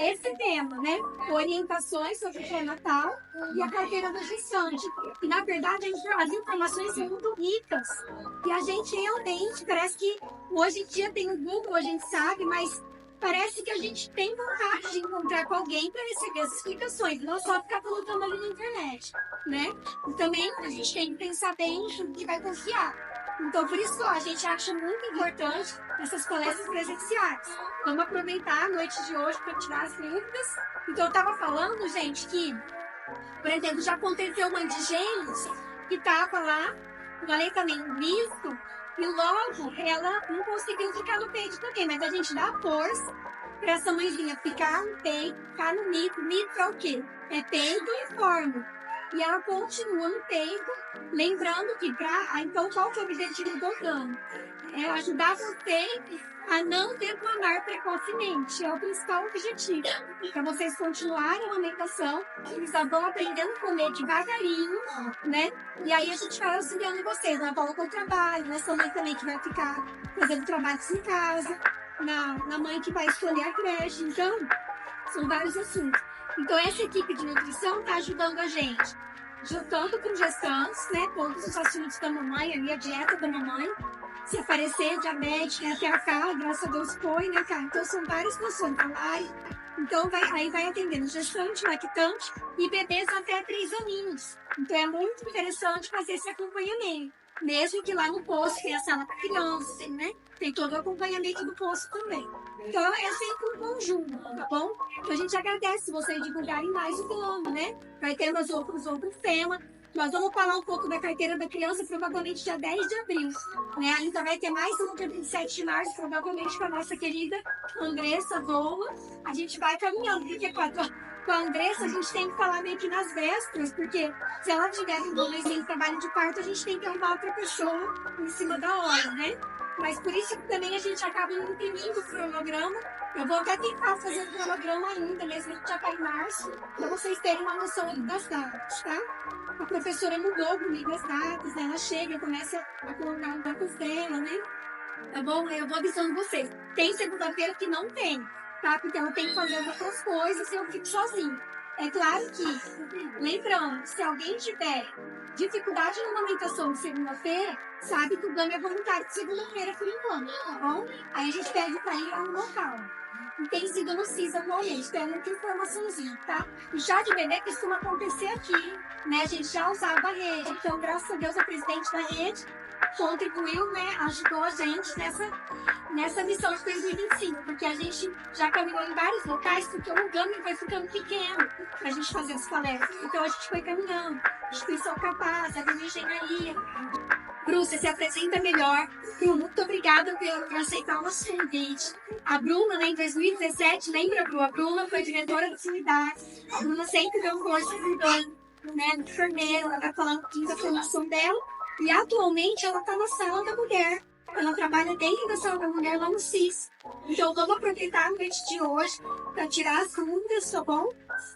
esse tema, né? Orientações sobre o pré-natal e a carteira da gestante. E, na verdade, as informações são muito ricas. E a gente realmente, parece que hoje em dia tem o Google, a gente sabe, mas parece que a gente tem vontade de encontrar com alguém para receber as explicações, não só ficar colocando ali na internet, né? E também a gente tem que pensar bem no que vai confiar. Então, por isso, a gente acha muito importante essas palestras presenciais. Vamos aproveitar a noite de hoje para tirar as dúvidas. Então, eu estava falando, gente, que, por exemplo, já aconteceu uma de gente que estava lá com aleitamento misto e logo ela não conseguiu ficar no peito também, mas a gente dá força para essa mãezinha ficar no peito, ficar no mito. Mito é o quê? É peito e forno. E ela continua no peito, lembrando que, então, qual que é o objetivo do plano? É ajudar você a não declamar precocemente. É o principal objetivo. Para vocês continuarem a amamentação, eles vão aprendendo a comer devagarinho, né? E aí a gente vai auxiliando vocês na volta ao trabalho, nessa mãe também que vai ficar fazendo trabalhos em casa, na mãe que vai escolher a creche. Então, são vários assuntos. Então, essa equipe de nutrição está ajudando a gente, tanto com gestantes, né? Todos os assuntos da mamãe, ali a dieta da mamãe. Se aparecer diabetes, né? Até a cara, graças a Deus foi, né, cara? Então, são várias funções. Então, aí vai atendendo gestante, lactante e bebês até 3 aninhos. Então, é muito interessante fazer esse acompanhamento. Mesmo que lá no posto tenha a sala para criança, né? Tem todo o acompanhamento do posto também. Então, é sempre um conjunto, tá bom? Então, a gente agradece se vocês divulgarem mais o plano, né? Vai ter os outros temas. Nós vamos falar um pouco da carteira da criança, provavelmente dia 10 de abril. Né? Ainda vai ter mais um dia 27 de março, provavelmente com a nossa querida Andressa Zola. A gente vai caminhando, porque com a Andressa a gente tem que falar meio que nas vésperas, porque se ela tiver envolvida em trabalho de parto, a gente tem que arrumar outra pessoa em cima da hora, né? Mas por isso que também a gente acaba imprimindo o cronograma. Eu vou até tentar fazer o cronograma ainda, mesmo que já está em março, para vocês terem uma noção das datas, tá? A professora mudou comigo as datas, né? Ela chega, começa a colocar os datas dela, né? Tá bom? Eu vou avisando vocês. Tem segunda-feira que não tem, tá? Porque ela tem que fazer outras coisas e eu fico sozinha. É claro que, lembrando, se alguém tiver dificuldade na amamentação de segunda-feira, sabe que o ganho é voluntário de segunda-feira por enquanto, tá bom? Aí a gente pede para ir lá no local. E tem sido no CIS atualmente, tem muita informaçãozinha, tá? E já de bebê costuma acontecer aqui, né? A gente já usava a rede, então graças a Deus a presidente da rede contribuiu, né? Ajudou a gente nessa missão de 2025, porque a gente já caminhou em vários locais, porque o gama vai ficando pequeno pra gente fazer as palestras. Então a gente foi caminhando, instituição capaz, a engenharia. Bru, você se apresenta melhor. Bru, muito obrigada por aceitar o nosso convite. A Bruna, né, em 2017, lembra, Bru? A Bruna foi diretora da unidade. A Bruna sempre deu um curso ajudando, né, de enfermeira, ela vai falar um pouquinho da formação dela. E atualmente ela está na sala da mulher. Ela trabalha dentro da sala da mulher lá no CIS. Então vamos aproveitar a noite de hoje para tirar as dúvidas, tá bom?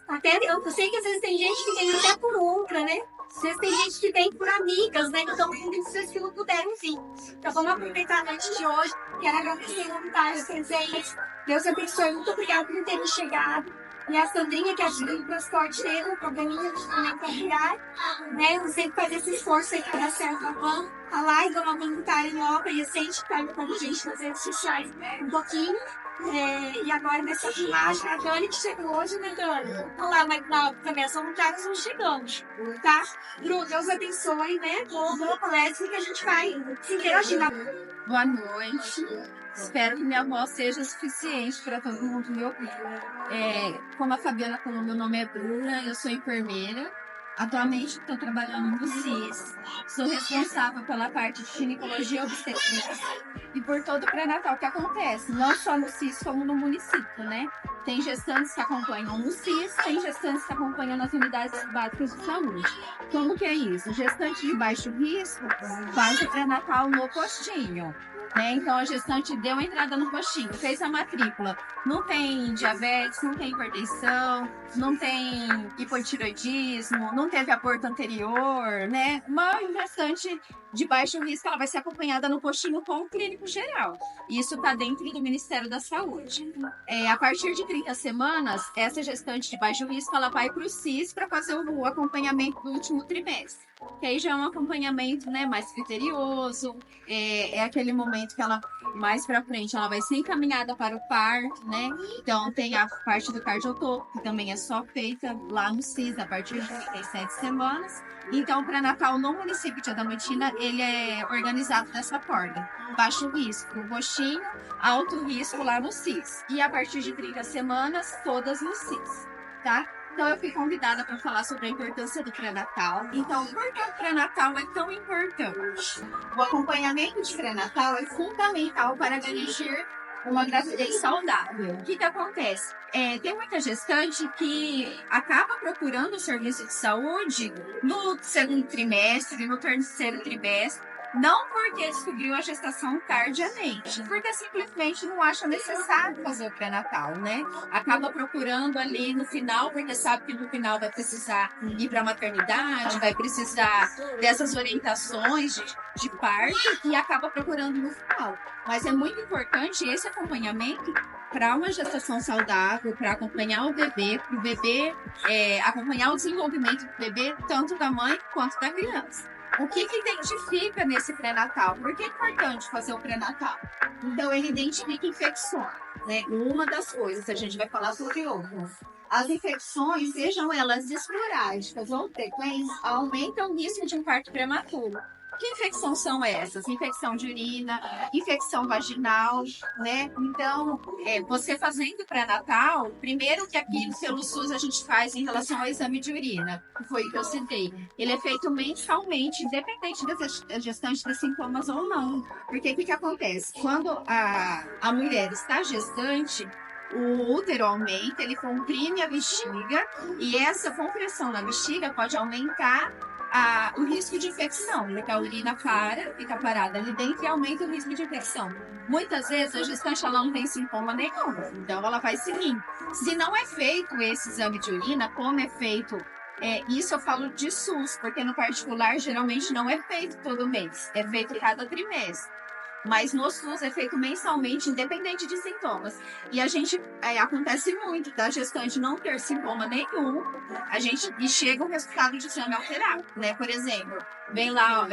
Até, eu sei que às vezes tem gente que vem até por outra, né? Às vezes tem gente que vem por amigas, né? Então, vocês que não puderam vir. Então, vamos aproveitar a noite de hoje. Quero agradecer voluntários presentes. Deus abençoe. Muito obrigada por terem chegado. E a Sandrinha, que ajuda no transporte dele, o probleminha de também familiar, né? Eu sempre fazer esse esforço aí para dar certo a van. A Laida, uma voluntária nova e recente, que está ajudando a gente nas redes sociais um pouquinho. E agora nessa filmagem, a Dani que chegou hoje, né, Dani? Vamos lá, mas também as voluntárias vão chegando, tá? Bru, Deus abençoe, né? Boa palestra que a gente vai se interagir. Boa noite. Espero que minha voz seja suficiente para todo mundo me ouvir. Como a Fabiana falou, meu nome é Bruna, eu sou enfermeira. Atualmente estou trabalhando no CIS. Sou responsável pela parte de ginecologia e obstetrícia e por todo o pré-natal que acontece, não só no CIS como no município, né? Tem gestantes que acompanham no CIS, tem gestantes que acompanham nas unidades básicas de saúde. Como que é isso? Gestante de baixo risco faz o pré-natal no postinho. Né? Então, a gestante deu a entrada no postinho, fez a matrícula. Não tem diabetes, não tem hipertensão, não tem hipotireoidismo, não não teve aborto anterior, né? Uma gestante de baixo risco, ela vai ser acompanhada no postinho com o clínico geral. Isso está dentro do Ministério da Saúde. A partir de 30 semanas, essa gestante de baixo risco, ela vai para o CIS para fazer o acompanhamento do último trimestre. Que aí já é um acompanhamento, né, mais criterioso, é aquele momento que ela, mais para frente, ela vai ser encaminhada para o parto, né? Então, tem a parte do cardiotopo, que também é só feita lá no CIS, a partir de 37 semanas. Então, o pré-natal no município de Adamantina, ele é organizado dessa forma. Baixo risco no postinho, alto risco lá no CIS. E a partir de 30 semanas, todas no CIS, tá? Então, eu fui convidada para falar sobre a importância do pré-natal. Então, por que o pré-natal é tão importante? O acompanhamento de pré-natal é fundamental para garantir uma gravidez saudável. O que acontece? Tem muita gestante que acaba procurando o serviço de saúde no segundo trimestre, no terceiro trimestre, não porque descobriu a gestação tardiamente, porque simplesmente não acha necessário fazer o pré-natal, né? Acaba procurando ali no final, porque sabe que no final vai precisar ir para a maternidade, vai precisar dessas orientações de parto e acaba procurando no final. Mas é muito importante esse acompanhamento para uma gestação saudável, para acompanhar o bebê, para o bebê acompanhar o desenvolvimento do bebê, tanto da mãe quanto da criança. O que identifica nesse pré-natal? Por que é importante fazer o pré-natal? Então, ele identifica infecções, né? Uma das coisas, a gente vai falar sobre outras. As infecções, sejam elas esporádicas ou frequentes, aumentam o risco de um parto prematuro. Que infecções são essas? Infecção de urina, infecção vaginal, né? Então, você fazendo pré-natal, primeiro que aqui pelo SUS a gente faz em relação ao exame de urina, que foi o que eu citei. Ele é feito mensalmente, independente da gestante ter sintomas ou não. Porque o que acontece? Quando a mulher está gestante, o útero aumenta, ele comprime a bexiga e essa compressão na bexiga pode aumentar o risco de infecção, porque a urina fica parada ali dentro e aumenta o risco de infecção. Muitas vezes a gestante ela não tem sintoma nenhum, então ela vai seguindo. Se não é feito esse exame de urina, como é feito, isso eu falo de SUS, porque no particular geralmente não é feito todo mês, é feito cada trimestre. Mas no SUS é feito mensalmente, independente de sintomas. E a gente, acontece muito da gestante não ter sintoma nenhum, e chega o resultado de exame alterado, né? Por exemplo, vem lá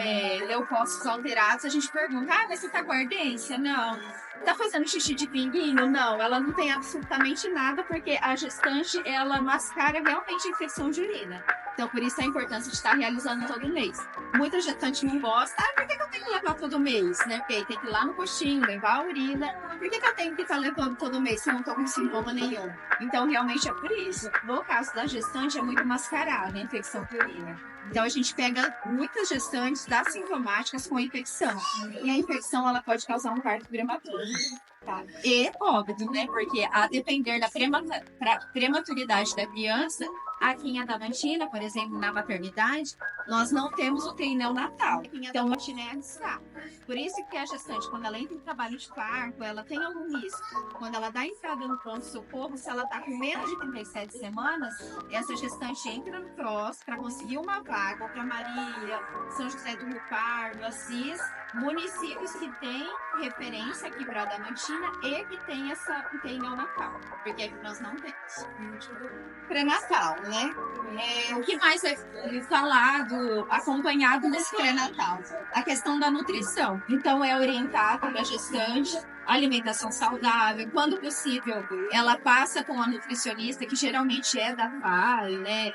leucócitos alterados, a gente pergunta, mas você tá com ardência? Não. Tá fazendo xixi de pinguinho? Não, ela não tem absolutamente nada, porque a gestante, ela mascara realmente a infecção de urina. Então, por isso a importância de estar realizando todo mês. Muita gestante não gosta. Por que eu tenho que levar todo mês? Né? Porque tem que ir lá no postinho, levar a urina. Por que eu tenho que estar levando todo mês se eu não estou com sintoma nenhum? Então, realmente é por isso. No caso da gestante, é muito mascarada a infecção por urina. Então, a gente pega muitas gestantes assintomáticas com infecção. E a infecção, ela pode causar um parto prematuro. Tá? E óbvio, né? Porque a depender da prematuridade da criança, aqui em Adamantina, por exemplo, na maternidade, nós não temos UTI neonatal. Então, a Adamantina é ADSA. Por isso que a gestante, quando ela entra em trabalho de parto, ela tem algum risco. Quando ela dá entrada no pronto-socorro, se ela está com menos de 37 semanas, essa gestante entra no CROSS para conseguir uma vaga para Maria, São José do Rio Pardo, Assis, municípios que têm referência aqui para Adamantina e que tem essa UTI neonatal, porque aqui nós não temos. Pré-natal, né? O que mais é falado, acompanhado nesse pré-natal? A questão da nutrição. Então, é orientado para a gestante, alimentação saudável, quando possível, ela passa com a nutricionista, que geralmente é da FAI, né?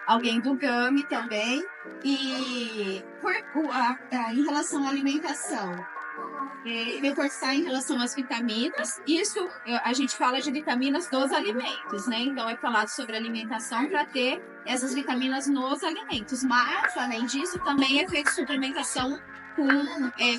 Alguém do GAMI também. E em relação à alimentação, reforçar em relação às vitaminas. Isso a gente fala de vitaminas dos alimentos, né? Então é falado sobre alimentação para ter essas vitaminas nos alimentos. Mas, além disso, também é feita suplementação com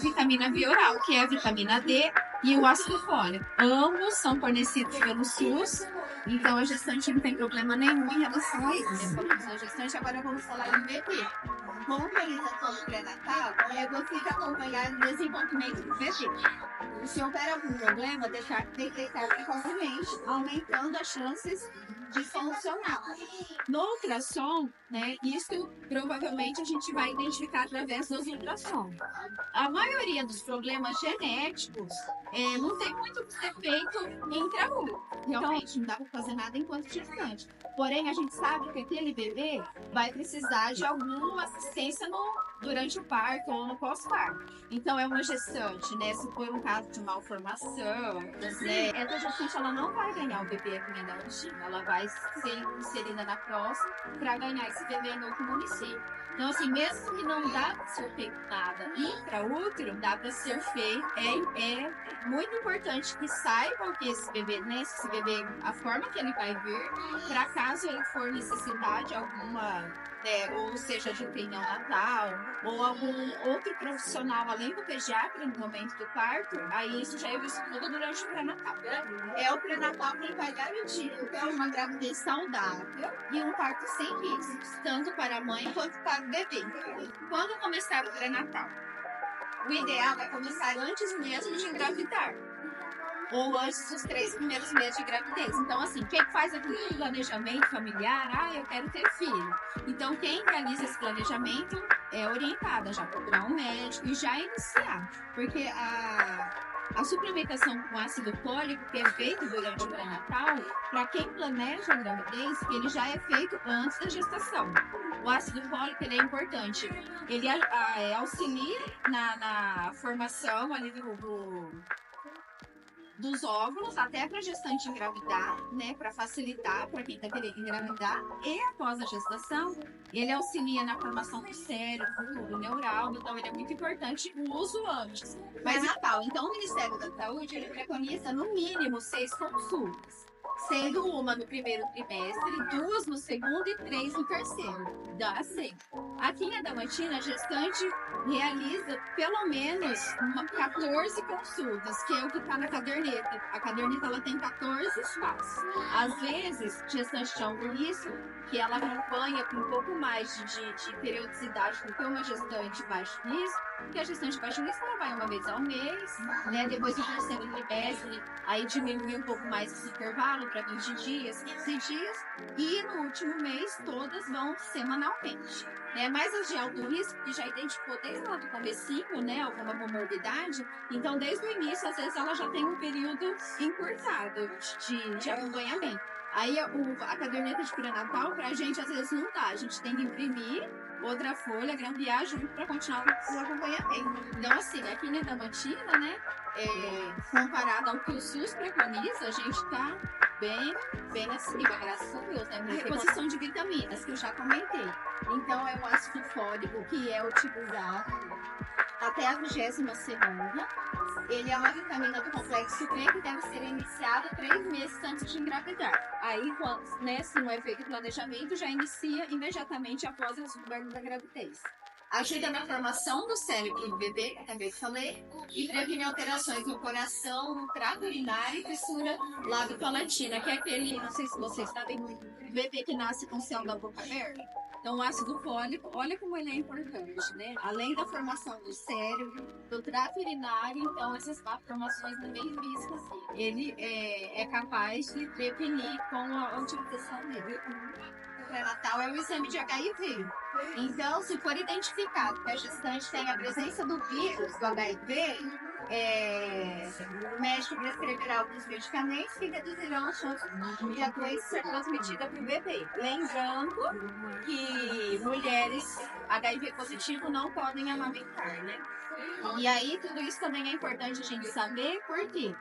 vitamina bioral, que é a vitamina D e o ácido fólico. Ambos são fornecidos pelo SUS Então a gestante não tem problema nenhum em relação a isso. Falamos da gestante, agora vamos falar do bebê. Com a organização do pré-natal, você vai acompanhar o desenvolvimento do bebê. Se houver algum problema, detectar precocemente, aumentando as chances de solucionar. No ultrassom, né, isso provavelmente a gente vai identificar através dos ultrassons. A maioria dos problemas genéticos não tem muito o que ser feito intraútero. Realmente, não dá para fazer nada enquanto gestante. Porém, a gente sabe que aquele bebê vai precisar de alguma assistência durante o parto ou no pós-parto. Então, é uma gestante, né? Se for um caso de malformação, né? Essa gestante, ela não vai ganhar o bebê aqui na China. Ela vai ser inserida na próxima para ganhar esse bebê em outro município. Então, assim, mesmo que não dá para ser feito nada intraútero, dá para ser feito. É muito importante que saibam que esse bebê, né? Esse bebê, a forma que ele vai vir, para caso ele for necessitar de alguma, né, ou seja, de UTI neonatal, ou algum outro profissional além do pediatra no momento do parto, aí isso já é visto tudo durante o pré-natal. É o pré-natal que vai garantir, então, uma gravidez saudável e um parto sem riscos, tanto para a mãe quanto para o bebê. Quando começar o pré-natal? O ideal é começar antes mesmo de engravidar, ou antes dos 3 primeiros meses de gravidez. Então, assim, quem faz aquele planejamento familiar, eu quero ter filho. Então, quem realiza esse planejamento é orientada já procurar um médico e já iniciar. Porque a suplementação com ácido fólico, que é feito durante o pré-natal, para quem planeja a gravidez, ele já é feito antes da gestação. O ácido fólico, ele é importante. Ele auxilia na formação ali dos óvulos até para a gestante engravidar, né, para facilitar para quem está querendo engravidar, e após a gestação, ele auxilia na formação do cérebro, do neural, então ele é muito importante o uso antes. Mas Natal, então o Ministério da Saúde, ele preconiza no mínimo 6 consultas, sendo uma no primeiro trimestre, 2 no segundo e 3 no terceiro. Dá 6. Aqui em Adamantina, a gestante realiza pelo menos 14 consultas, que é o que está na caderneta. A caderneta ela tem 14 espaços. Às vezes, gestante de alto risco, que ela acompanha com um pouco mais de periodicidade do que uma gestante baixo risco, porque a gestante baixo risco ela vai uma vez ao mês, né? Depois do terceiro trimestre, aí diminui um pouco mais esse intervalo para 20 dias, 15 dias, e no último mês todas vão semanalmente. Mas as de alto risco, que já identificou desde lá do comecinho, né, alguma comorbidade, então desde o início, às vezes ela já tem um período encurtado de acompanhamento. Aí a caderneta de pré-natal, pra gente, às vezes não dá. A gente tem que imprimir outra folha, grampear junto para continuar o acompanhamento. Então, assim, aqui na Adamantina, né, comparado ao que o SUS preconiza, a gente tá bem acima, graças a Deus, né? Reposição de vitaminas, que eu já comentei. Então, é o ácido fólico, que é utilizado até a 20ª semana. Ele é uma vitamina do complexo B que deve ser iniciada 3 meses antes de engravidar. Aí, quando, se não é feito o planejamento, já inicia imediatamente após o desenvolvimento da gravidez. Ajuda na formação do cérebro do bebê, que também falei, e previne alterações no coração, no trato urinário e fissura lábio-palatina, que é aquele, não sei se vocês sabem, bebê que nasce com o céu da boca aberta. Então, o ácido fólico, olha como ele é importante, né? Além da formação do cérebro, do trato urinário, então essas malformações também físicas, ele é capaz de prevenir com a utilização dele. O pré-natal é o exame de HIV. Então, se for identificado que a gestante tem a presença do vírus, do HIV, o médico prescreverá alguns medicamentos que reduzirão as chances de a doença ser transmitida para o bebê. Lembrando que mulheres HIV positivo não podem amamentar, né? E aí, tudo isso também é importante a gente saber, porque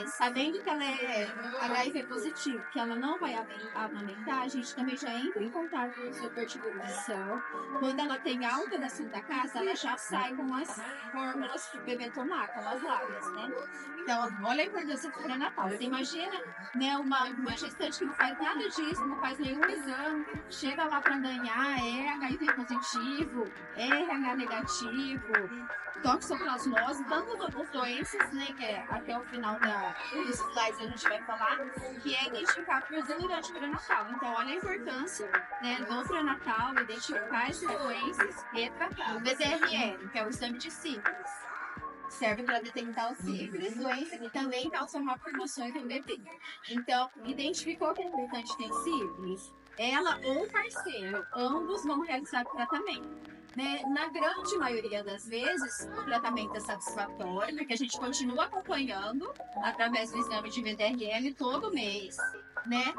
sabendo que ela é HIV positivo, que ela não vai amamentar, a gente também já entra em contato com o setor de nutrição. Quando ela tem alta da Santa Casa, ela já sai com as fórmulas para o bebê tomar, com as lágrimas, né? Então, olha a importância do pré-natal. Você imagina, né, uma gestante que não faz nada disso, não faz nenhum exame, chega lá para ganhar, é HIV positivo, é RH negativo, toxoplasmose, tantas outras doenças, né, que é até o final dos slides a gente vai falar, que é identificar produto durante o pré-natal. Então, olha a importância, né, do pré-natal, identificar essas doenças e tratar. O BDRL, que é o exame de sífilis, serve para detectar o sífilis, doença que também causa malformações no bebê. Então, identificou que a gestante tem sífilis, ela ou o parceiro, ambos vão realizar o tratamento. Né? Na grande maioria das vezes, o tratamento é satisfatório, porque a gente continua acompanhando através do exame de VDRL todo mês, né?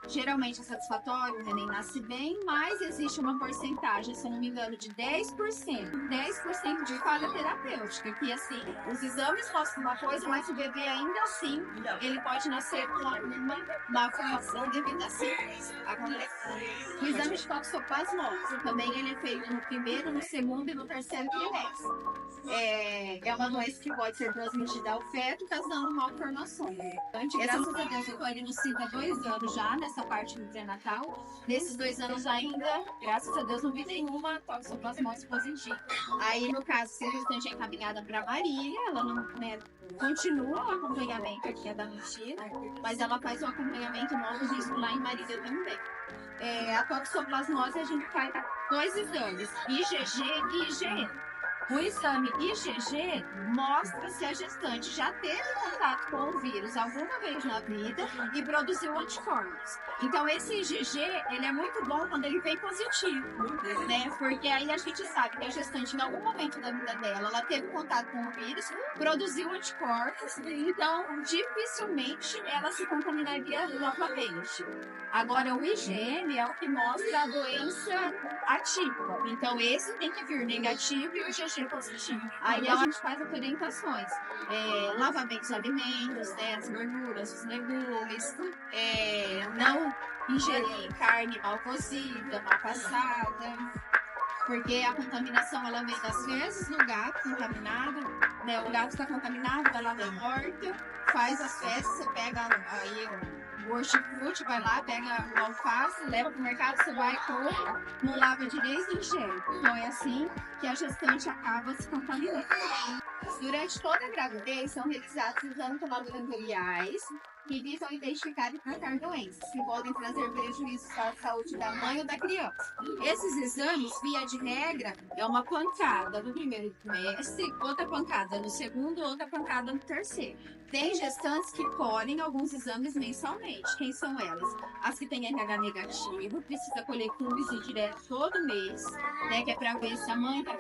Geralmente é satisfatório, o neném nasce bem, mas existe uma porcentagem, se eu não me engano, de 10% de falha terapêutica, que assim, os exames mostram uma coisa, mas o bebê ainda assim, ele pode nascer com uma malformação devido a sífilis. O exame de toxoplasmose, também ele é feito no primeiro, no segundo e no terceiro trimestre. É uma doença que pode ser transmitida ao feto, causando malformações. Graças a Deus, eu estou ali no CID há 2 anos já, nessa parte do pré-natal. Nesses 2 anos ainda, graças a Deus, não vi nenhuma toxoplasmose positiva. Aí, no caso, se a gestante é encaminhada para Marília, ela não, né, continua o acompanhamento aqui da Mentira, mas ela faz o acompanhamento no alto risco lá em Marília também. A toxoplasmose a gente faz 2 exames, IgG e IgE. O exame IgG mostra se a gestante já teve contato com o vírus alguma vez na vida e produziu anticorpos. Então, esse IgG, ele é muito bom quando ele vem positivo, né? Porque aí a gente sabe que a gestante, em algum momento da vida dela, ela teve contato com o vírus, produziu anticorpos, então dificilmente ela se contaminaria novamente. Agora, o IgM é o que mostra a doença atípica. Então, esse tem que vir negativo e o IgG positivo. Aí a gente faz as orientações. Lavamento dos alimentos, né, as gorduras, os legumes, não ingerir carne mal cozida, mal passada, porque a contaminação ela vem das fezes do gato contaminado, né, o gato está contaminado, ela vai morta, faz as fezes, você pega aí o hortifruti, vai lá, pega o alface, leva para o mercado, você vai com, não lava direito e enxerga. Então é assim que a gestante acaba se contaminando. Durante toda a gravidez são realizados exames laboratoriais que visam identificar e tratar doenças que podem trazer prejuízos para a saúde da mãe ou da criança. Esses exames, via de regra, é uma pancada no primeiro trimestre, outra pancada no segundo, outra pancada no terceiro. Tem gestantes que colhem alguns exames mensalmente. Quem são elas? As que têm RH negativo, precisa colher cúmplice direto todo mês, né, que é para ver se a mãe está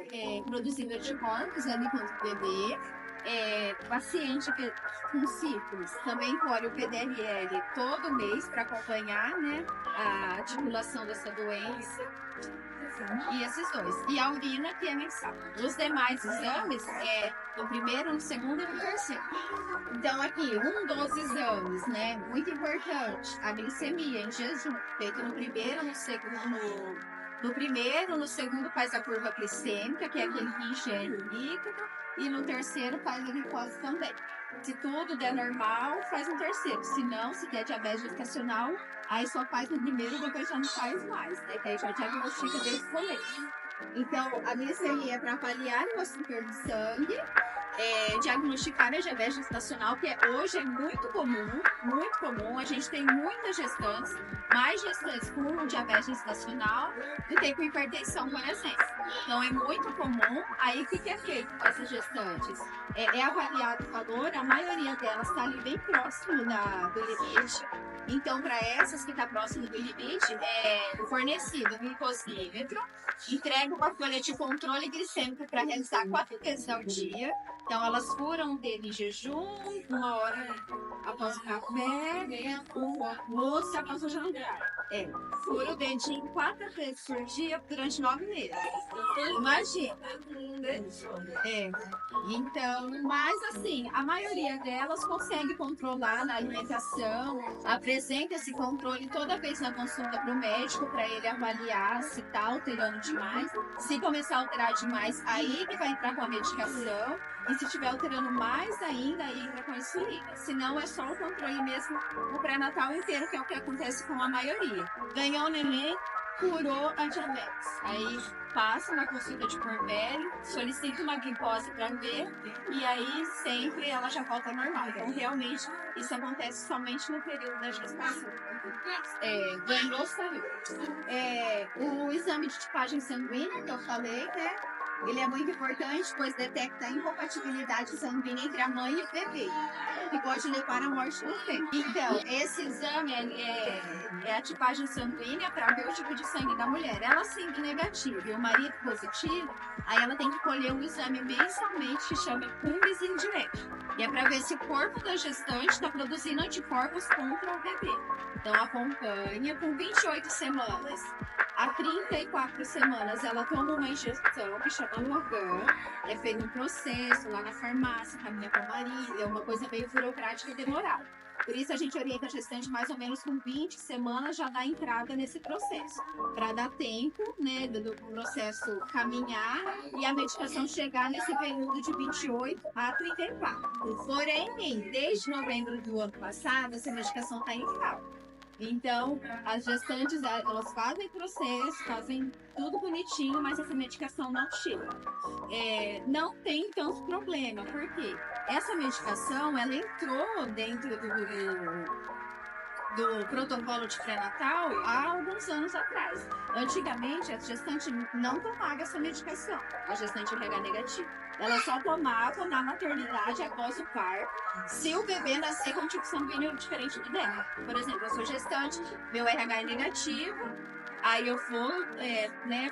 produzindo anticorpos ali quando o bebê. Paciente com sífilis também colhe o PDRL todo mês para acompanhar, né, a articulação dessa doença. E esses 2. E a urina, que é mensal. Os demais exames no primeiro, no segundo e no terceiro. Então, aqui, um dos exames, né, muito importante, a glicemia em jejum, feito no primeiro, no segundo. No primeiro, no segundo faz a curva glicêmica, que é aquele que ingere o líquido, e no terceiro faz a glicose também. Se tudo der normal, faz no terceiro. Se não, se der diabetes gestacional, aí só faz no primeiro e depois já não faz mais, né? Que aí já diagnostica desde o começo. Então, a glicemia é para avaliar o açúcar do sangue, diagnosticar a diabetes gestacional, que hoje é muito comum, muito comum. A gente tem muitas gestantes, mais gestantes com diabetes gestacional do que com hipertensão, por exemplo. Então, é muito comum. Aí, o que é feito com essas gestantes? É avaliado o valor, a maioria delas está ali bem próximo do limite. Então, para essas que estão próximo do limite, é fornecido um glicosímetro, entrega uma folha de controle glicêmico para realizar 4 vezes ao dia. Então, elas furam o dedo em jejum, 1 hora após o café, o almoço após o jantar. Fura o dedinho 4 vezes por dia durante 9 meses. Imagina. Então, mas assim, a maioria delas consegue controlar na alimentação, apresenta esse controle toda vez na consulta para o médico, para ele avaliar se está alterando demais. Se começar a alterar demais, aí que vai entrar com a medicação. E se estiver alterando mais ainda, aí entra com a insulina. Se não, é só o controle mesmo o pré-natal inteiro, que é o que acontece com a maioria. Ganhou o neném, curou a diabetes. Aí passa na consulta de puerpério, solicita uma glicose para ver, e aí sempre ela já volta ao normal. Então, realmente, isso acontece somente no período da gestação. Ganhou, saiu. O exame de tipagem sanguínea, que eu falei, né? Ele é muito importante, pois detecta a incompatibilidade sanguínea entre a mãe e o bebê, que pode levar à morte do bebê. Então, esse exame é a tipagem sanguínea para ver o tipo de sangue da mulher. Ela sendo negativa e o marido positivo, aí ela tem que colher um exame mensalmente que chama Cumbis Indirect. E é para ver se o corpo da gestante está produzindo anticorpos contra o bebê. Então, acompanha com 28 semanas. Há 34 semanas ela toma uma injeção que chama Logan, é feito um processo lá na farmácia, caminha para o marido, é uma coisa meio burocrática e demorada. Por isso a gente orienta a gestante mais ou menos com 20 semanas já dá entrada nesse processo, para dar tempo, né, do processo caminhar e a medicação chegar nesse período de 28 a 34. Porém, desde novembro do ano passado, essa medicação está em falta. Então, as gestantes, elas fazem processo, fazem tudo bonitinho, mas essa medicação não chega. Não tem tanto problema, porque essa medicação, ela entrou dentro do protocolo de pré-natal há alguns anos atrás. Antigamente, a gestante não tomava essa medicação, a gestante RH negativa. Ela só tomava na maternidade após o parto, se o bebê nascer com um tipo sanguíneo diferente do dela. Por exemplo, eu sou gestante, meu RH é negativo, aí eu vou,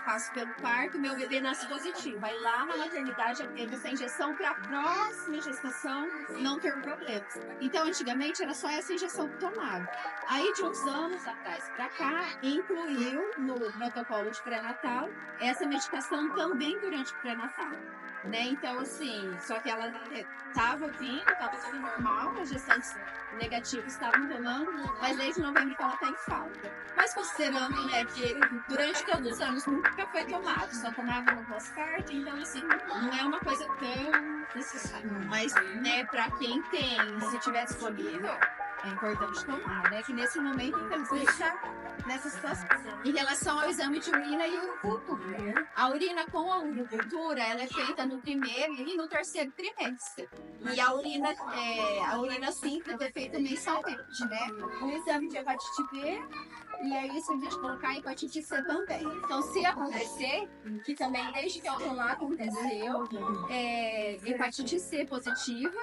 passo pelo parto, meu bebê nasce positivo. Aí lá na maternidade eu tenho essa injeção para a próxima gestação não ter problemas. Então, antigamente era só essa injeção que tomava. Aí, de uns anos atrás para cá, incluiu no protocolo de pré-natal essa medicação também durante o pré-natal. Né? Então, assim, só que ela estava vindo, estava tudo normal, as gestantes negativas estavam tomando, mas desde novembro que ela está em falta. Mas considerando, né, que durante todos os anos nunca foi tomado, só tomava no pós-parto, então, assim, não é uma coisa tão necessária. Mas, né, para quem tem, se tiver disponível, é importante tomar, né? Que nesse momento, infelizmente, está nessa situação. Em relação ao exame de urina e urocultura, a urina com a urocultura, ela é feita no primeiro e no terceiro trimestre. E a urina simples é feita mensalmente, né? O exame de hepatite B, e aí se a gente colocar hepatite C também. Então, se acontecer, que também desde que eu tô lá aconteceu, hepatite C positiva,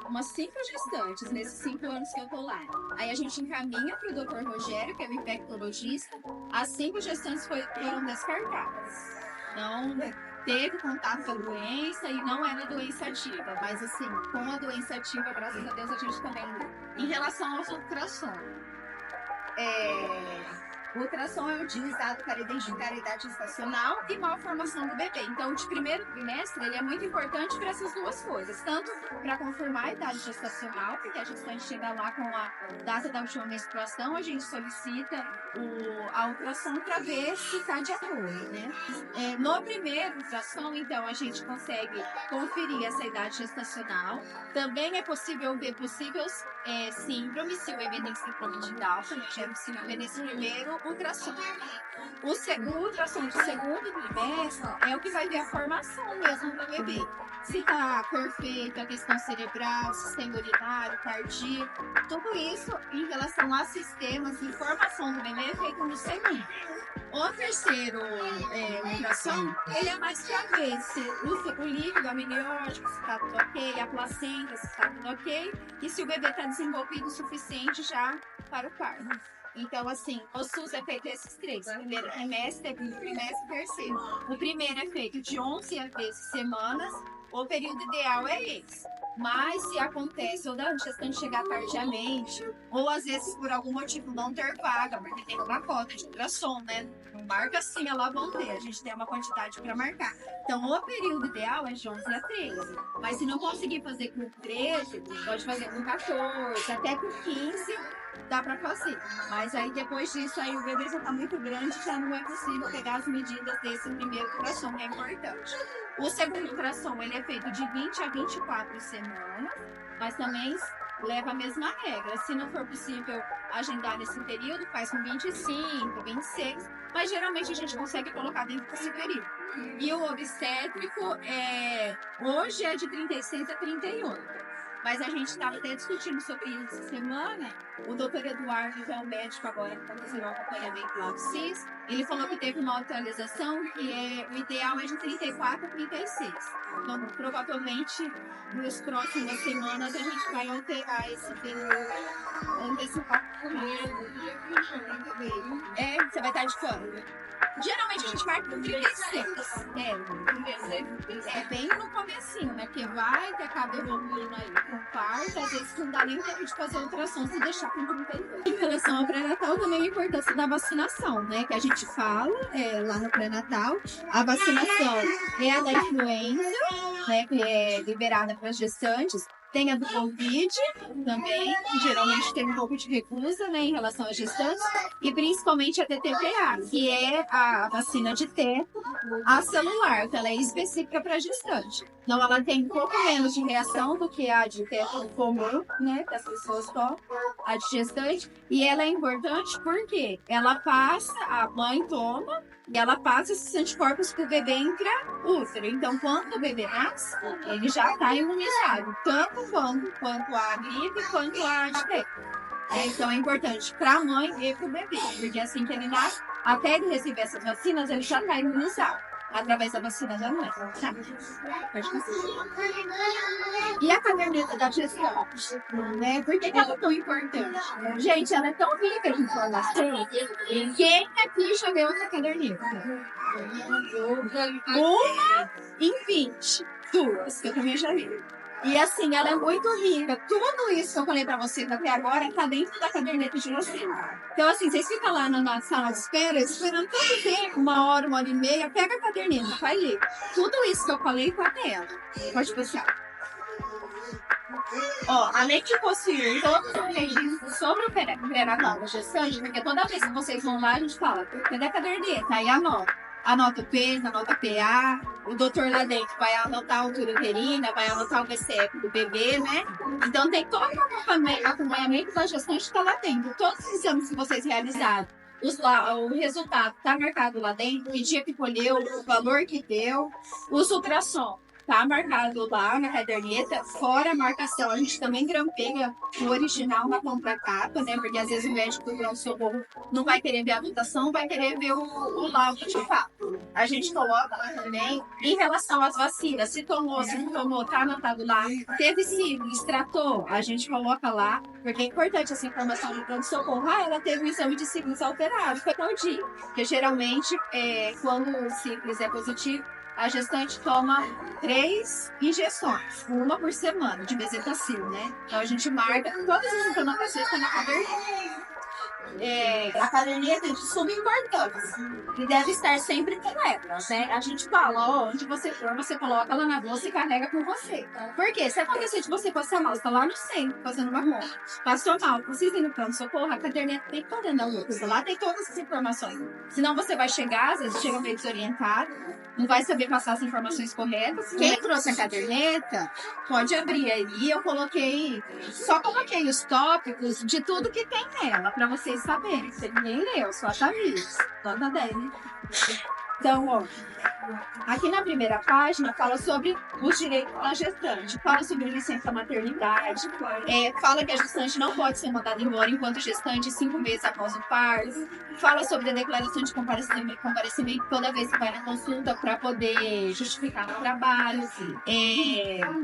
umas 5 gestantes, nesses 5 anos que eu tô lá. Aí a gente encaminha para o Dr. Rogério, que é o infectologista, as 5 gestantes foram descartadas. Não teve contato com a doença e não era doença ativa, mas assim, com a doença ativa, graças a Deus, a gente também... Em relação aos ultrassom, o ultrassom é utilizado para identificar a idade gestacional e malformação do bebê. Então, de primeiro trimestre, ele é muito importante para essas duas coisas. Tanto para confirmar a idade gestacional, porque a gestante chega lá com a data da última menstruação, a gente solicita a ultrassom para ver se está de acordo, né? No primeiro ultrassom, então, a gente consegue conferir essa idade gestacional. Também é possível ver possíveis síndromes, se o bebê tem síndrome de Down, a gente é possível ver nesse primeiro ultrassom. O ultrassom de segundo trimestre é o que vai ver a formação mesmo do bebê. Se está perfeito, a questão cerebral, sistema urinário, cardíaco, tudo isso em relação a sistemas de formação do bebê é feito no segundo. O terceiro ultrassom, ele é mais para ver se o líquido amniótico, se está tudo ok, a placenta, se está tudo ok, e se o bebê está desenvolvido o suficiente já para o parto. Então, assim, o SUS é feito esses 3. O primeiro trimestre, segundo trimestre e terceiro. O primeiro é feito de 11 a 13 semanas. O período ideal é esse. Mas se acontece ou da gestante chegar tardiamente, ou às vezes por algum motivo não ter vaga, porque tem uma cota de ultrassom, né? Não marca assim, ela vão ter. A gente tem uma quantidade para marcar. Então, o período ideal é de 11 a 13. Mas se não conseguir fazer com 13, pode fazer com 14, até com 15. Dá pra fazer, mas aí depois disso aí o bebê já tá muito grande, já não é possível pegar as medidas desse primeiro ultrassom, que é importante. O segundo ultrassom, ele é feito de 20 a 24 semanas, mas também leva a mesma regra. Se não for possível agendar nesse período, faz com 25, 26, mas geralmente a gente consegue colocar dentro desse período. E o obstétrico, hoje é de 36 a 38. Mas a gente estava até discutindo sobre isso essa semana. O doutor Eduardo, que é o médico agora que está fazendo o acompanhamento lá do CIS, ele falou que teve uma atualização que o ideal é de 34 a 36. Então, provavelmente, nas próximas semanas, a gente vai alterar esse período, antecipar. Você vai estar de fora? Geralmente a gente marca com 36. É bem no comecinho, né? Porque vai que acaba evoluindo aí com parto, às vezes não dá nem tempo de fazer ultrassom se deixar com 38. Em relação ao pré-natal, também a importância da vacinação, né? Que a gente fala lá no pré-natal. A vacinação é a da influenza, né? Que é liberada para as gestantes. Tem a do Covid também, que geralmente tem um pouco de recusa, né, em relação às gestantes, e principalmente a TTPA, que é a vacina de teto, a celular, que ela é específica para gestante. Então, ela tem um pouco menos de reação do que a de teto comum, né, que as pessoas tomam, a de gestante, e ela é importante porque ela passa, a mãe toma, e ela passa esses anticorpos para o bebê intraútero. Então, quando o bebê nasce, ele já está imunizado, tanto quanto a gripe, quanto a diabetes. Então, é importante para a mãe e para o bebê, porque assim que ele nasce, até ele receber essas vacinas, ele já está imunizado através da vacina da mãe. Tá? E a caderneta da gestante, né? Por que ela é tão importante? Gente, ela é tão rica de informação. Quem aqui já viu essa caderneta? Uma em 20. Duas, que eu também já vi. E assim, ela é muito rica. Tudo isso que eu falei pra vocês até agora tá dentro da caderneta de vocês. Então, assim, vocês ficam lá na sala de espera, esperando tanto tempo, 1 hora e meia, pega a caderneta, vai ler. Tudo isso que eu falei tá nela. Pode passar. Ó, além de possuir todos os registros sobre o pré-natal da gestante, porque toda vez que vocês vão lá, a gente fala, cadê a caderneta? Aí anota. Anota o peso, anota o PA, o doutor lá dentro vai anotar a altura uterina, vai anotar o VCF do bebê, né? Então tem todo o acompanhamento da gestante que está lá dentro. Todos os exames que vocês realizaram, o resultado está marcado lá dentro, o dia que colheu, o valor que deu, os ultrassom. Tá marcado lá na caderneta, fora a marcação, a gente também grampeia o original na contracapa, né? Porque às vezes o médico do pronto-socorro não vai querer ver a anotação, vai querer ver o laudo de fato. A gente coloca lá também. Em relação às vacinas, se tomou, se não tomou, tá anotado lá. Teve sífilis, tratou, a gente coloca lá, porque é importante essa informação do pronto-socorro. Ela teve um exame de sífilis alterado, foi tal dia. Porque geralmente, quando o sífilis é positivo, a gestante toma 3 injeções, uma por semana, de bezetacil, né? Então a gente marca todas as informações que estão na caderneta. A caderneta é de suma importância e deve estar sempre com ela, né? A gente fala, onde você for, você coloca ela na bolsa e carrega com você. Por quê? Se acontecer de você passar mal, você tá lá no centro fazendo uma compra, passou mal, precisa ir no pronto-socorro, a caderneta tem toda na bolsa, lá tem todas as informações. Senão você vai chegar, às vezes chega meio desorientado, não vai saber passar as informações corretas. Quem trouxe a caderneta, pode abrir aí, só coloquei os tópicos de tudo que tem nela, para vocês saberem. Se ninguém leu, só a Thaís, nota 10, né? Então, ó, aqui na primeira página fala sobre os direitos da gestante, fala sobre licença maternidade, fala que a gestante não pode ser mandada embora enquanto gestante 5 meses após o parto, fala sobre a declaração de comparecimento toda vez que vai na consulta para poder justificar o trabalho,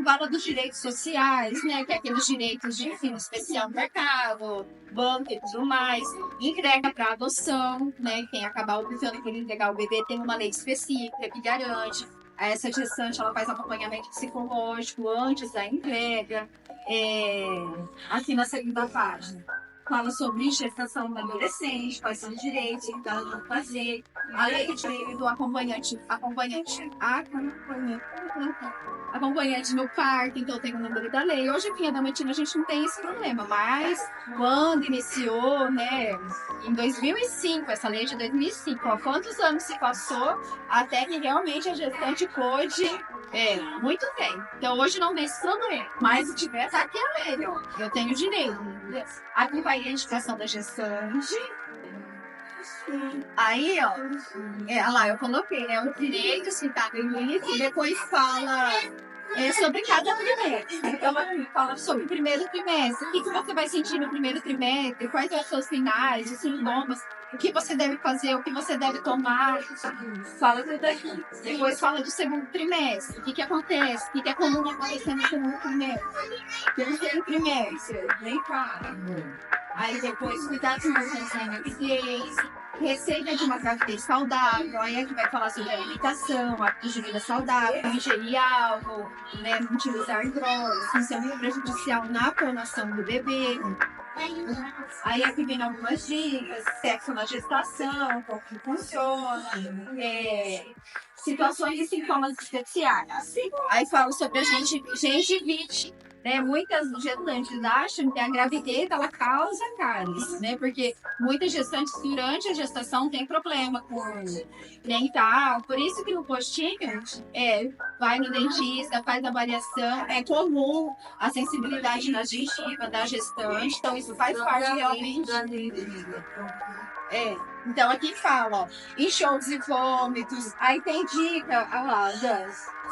fala dos direitos sociais, né, que é aqueles direitos de ensino especial no mercado, banco e tudo mais, entrega para adoção, né, quem acabar optando por entregar o bebê tem uma lei específica que garante. Essa gestante ela faz acompanhamento psicológico antes da entrega. Aqui na segunda página fala sobre gestação do adolescente, quais são os direitos que ela vai fazer, a lei do acompanhante no parto, então tem o número da lei. Hoje aqui em Adamantina a gente não tem esse problema, mas quando iniciou, né, em 2005, essa lei de 2005, ó, quantos anos se passou até que realmente a gestante pôde, muito bem. Então hoje não tem esse problema, mas se tiver, tá aqui a lei, ó. Eu tenho direito. Aqui vai a identificação da gestante. Aí, ó, lá eu coloquei, né, o direito citado no início, e depois fala sobre cada trimestre. Então, aqui fala sobre o primeiro trimestre. O que você vai sentir no primeiro trimestre? Quais são os seus sinais, os sintomas? O que você deve fazer? O que você deve tomar? Fala tudo aqui. Depois fala do segundo trimestre. O que acontece? O que é comum acontecer no segundo trimestre? Terceiro trimestre. Vem cá. Aí depois, cuidados com a gravidez, receita de uma gravidez saudável. Aí a gente vai falar sobre alimentação, hábitos de vida saudável, ingerir álcool, né, não utilizar drogas, isso é muito prejudicial na formação do bebê. Aí aqui vem algumas dicas, sexo na gestação, como que funciona, situações e sintomas especiais. Aí falo sobre a gengivite. Muitas gestantes acham que a gravidez ela causa cáries, né? Porque muitas gestantes durante a gestação têm problema com dental. Por isso que no postinho vai no dentista, faz avaliação. É comum a sensibilidade na gengiva da gestante, então isso faz parte realmente. Então aqui fala, ó, enxotos e vômitos. Aí tem dica,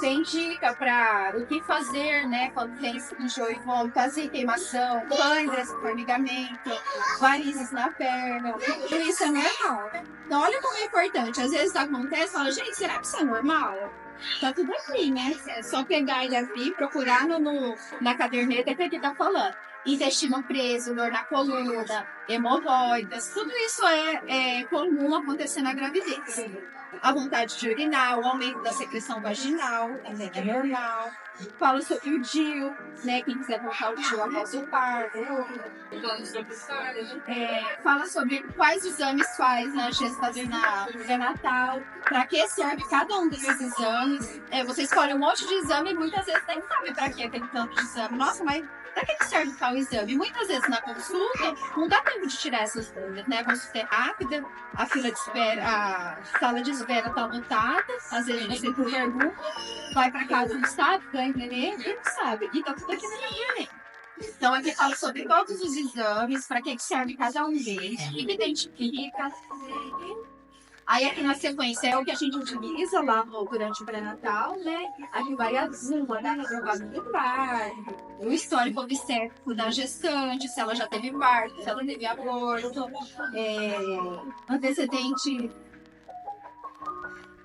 tem dica para o que fazer, né, quando tem enxoto e vômito, fazer queimação, câimbras, formigamento, varizes na perna. Tudo isso é normal. Então olha como é importante. Às vezes acontece, fala, gente, será que isso é normal? Tá tudo aqui, né? É só pegar e abrir, procurar na caderneta que aqui tá falando. Intestino preso, dor na coluna, hemorroidas, tudo isso é comum acontecer na gravidez. A vontade de urinar, o aumento da secreção vaginal, também é normal. Fala sobre o DIU, né? Quem quiser colocar o DIU após o parto. Fala sobre quais exames faz na gestacional, pré-natal, para que serve cada um desses exames. Você escolhe um monte de exame e muitas vezes nem sabe para que aquele tanto de exame. Nossa, mas para que serve tal exame? Muitas vezes na consulta não dá tempo de tirar essas dúvidas, né? A consulta é rápida, a fila de espera, a sala de espera está lotada, às vezes você pergunta, vai para casa, não sabe, ganha neném e não sabe. E tá tudo aqui na neném. Então aqui fala sobre todos os exames, para que serve cada um deles, o que identifica. Aí aqui na sequência é o que a gente utiliza lá durante o pré-natal, né? Aqui vai a zuma, né? Do parto, o histórico obstétrico da gestante, se ela já teve parto, se ela teve aborto, antecedentes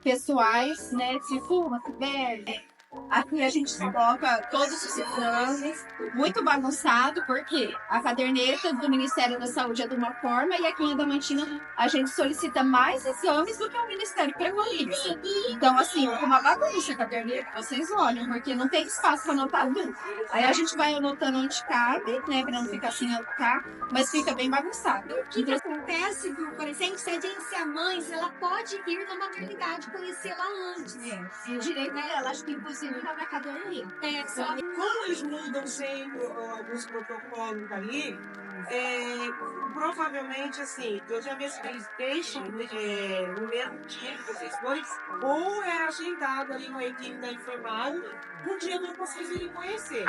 pessoais, né? Se fuma, se bebe. Aqui a gente coloca todos os exames, muito bagunçado, porque a caderneta do Ministério da Saúde é de uma forma e aqui em Adamantina a gente solicita mais exames do que o Ministério preconiza. Então, assim, uma bagunça a caderneta, vocês olham, porque não tem espaço para anotar tudo. Aí a gente vai anotando onde cabe, né, para não ficar assim, anotar, mas fica bem bagunçado. O que acontece, por exemplo, se a agência mães, ela pode ir na maternidade conhecê-la antes. O direito dela, acho que inclusive tá na caderneta. Como eles mudam sempre alguns protocolos ali, provavelmente, assim, eu já vi esse deixam no mesmo dia que vocês dois, ou é agendado ali com a equipe da enfermagem, no dia que vocês irem conhecer.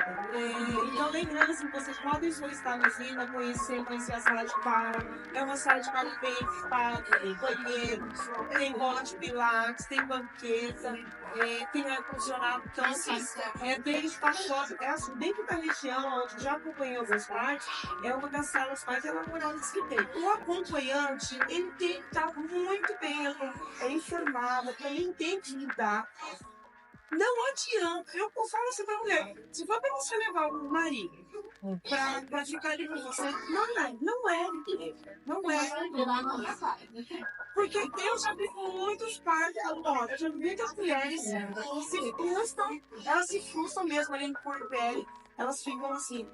Então, lembrando assim, vocês podem solicitar a visita, conhecer a sala de parto. É uma sala de parto bem equipada, tem banheiro, tem bola de pilates, tem banqueta, tem ar-condicionado. Então, assim, é bem espaçoso. Assim, dentro da região, onde já acompanhei algumas partes, é uma das salas mais elaboradas que tem. O acompanhante, ele tem que estar muito bem informado, ele tem que lidar. Não adianta, eu falo assim pra mulher, se for pra você levar o marido pra ficar ali com você, não é. Porque eu já vi muitos pais, eu já vi muitas mulheres se frustram, elas se frustram mesmo ali no corpo dele, elas ficam assim,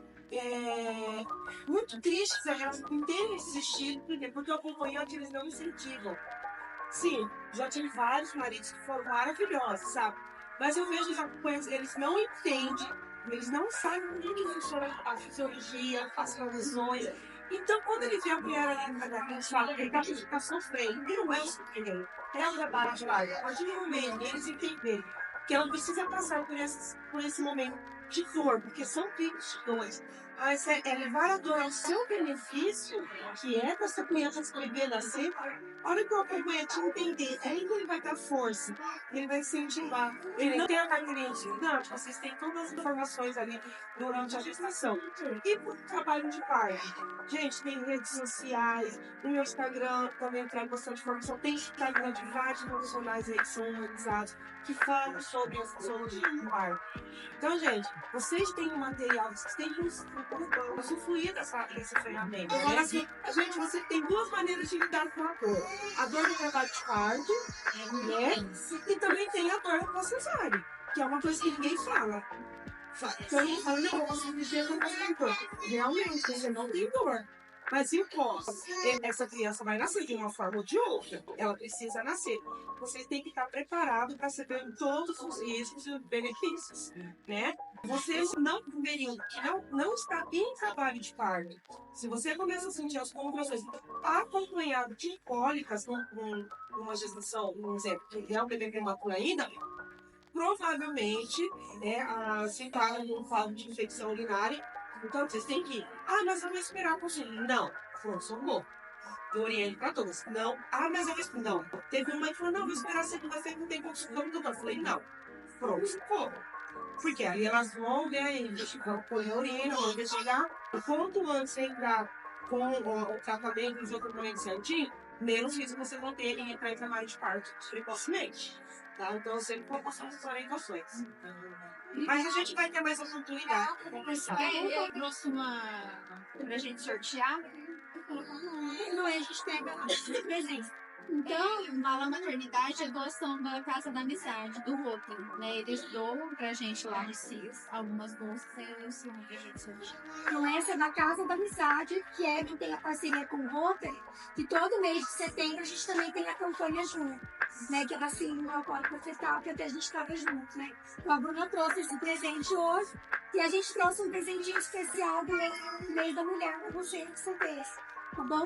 muito tristes elas não terem existido, porque o acompanhante eles não incentivam. Sim, já tive vários maridos que foram maravilhosos, sabe? Mas eu vejo os acompanhantes, eles não entendem, eles não sabem como que funciona a fisiologia, as condições. Então, quando ele vê a mulher ali na casa, eles falam que ele está sofrendo, e não é o sofrimento, é o trabalho de lar. A partir do momento que eles entenderem que ela precisa passar por esse momento de dor, porque são tipos de dores, mas é levar a dor ao seu benefício, que é para essa criança se bebê nascer. A hora que o acompanhante entender, é aí que ele vai dar força, ele vai incentivar. Ele não tem a carteirinha de estudante, vocês têm todas as informações ali durante a gestação. E por trabalho de parto? Gente, tem redes sociais, no meu Instagram também eu trago bastante informação. Tem Instagram de vários profissionais aí que são humanizados, que falam sobre a fisiologia do parto. Então, gente, vocês têm um material, vocês têm que usufruir dessa ferramenta. Agora, assim, gente, você tem duas maneiras de lidar com a dor. A dor do trabalho de parto, né? E também tem a dor da cesárea, que é uma coisa que ninguém fala. Então, eu falo, não, você dizer não tem dor. Realmente, você não tem dor. Mas e o pós? Essa criança vai nascer de uma forma ou de outra. Ela precisa nascer. Vocês têm que estar preparados para receber todos os riscos e benefícios, né? Vocês não deveriam, não está em trabalho de parto. Se você começa a sentir as contrações acompanhado de cólicas com uma gestação, por exemplo, que é um bebê prematuro ainda, provavelmente se está num quadro de infecção urinária. Então vocês têm que ir. Mas eu vou esperar um pouquinho. Não, pronto-socorro. Eu oriento para todos. Não, mas eu vou esperar. Não. Teve uma que falou, não, vou esperar segunda-feira, não tem consulta do doutor. Eu falei, não, pronto-socorro. Porque aí elas vão ver aí, vão colher a urina, vão investigar. Quanto antes você entrar com o tratamento, o tratamento certinho, menos risco você vai ter em entrar em trabalho de parto precocemente. Tá? Então, eu sempre vou passar essas orientações. Mas a gente vai ter mais oportunidade para conversar. Eu trouxe pra gente sortear. Não, a gente pega de presente. Então, Mala Maternidade é doação da Casa da Amizade, do Rotary, né? Eles doam pra gente lá no CIS algumas bolsas e eles doam pra gente sortear. Então, essa é da Casa da Amizade, que tem a parceria com o Rotary, que todo mês de setembro a gente também tem a campanha junto, né? Que é da Cilindro Alcoólica Fetal, que até a gente estava junto, né? Então, a Bruna trouxe esse presente hoje e a gente trouxe um presentinho especial do mês da mulher para você, que você fez, tá bom?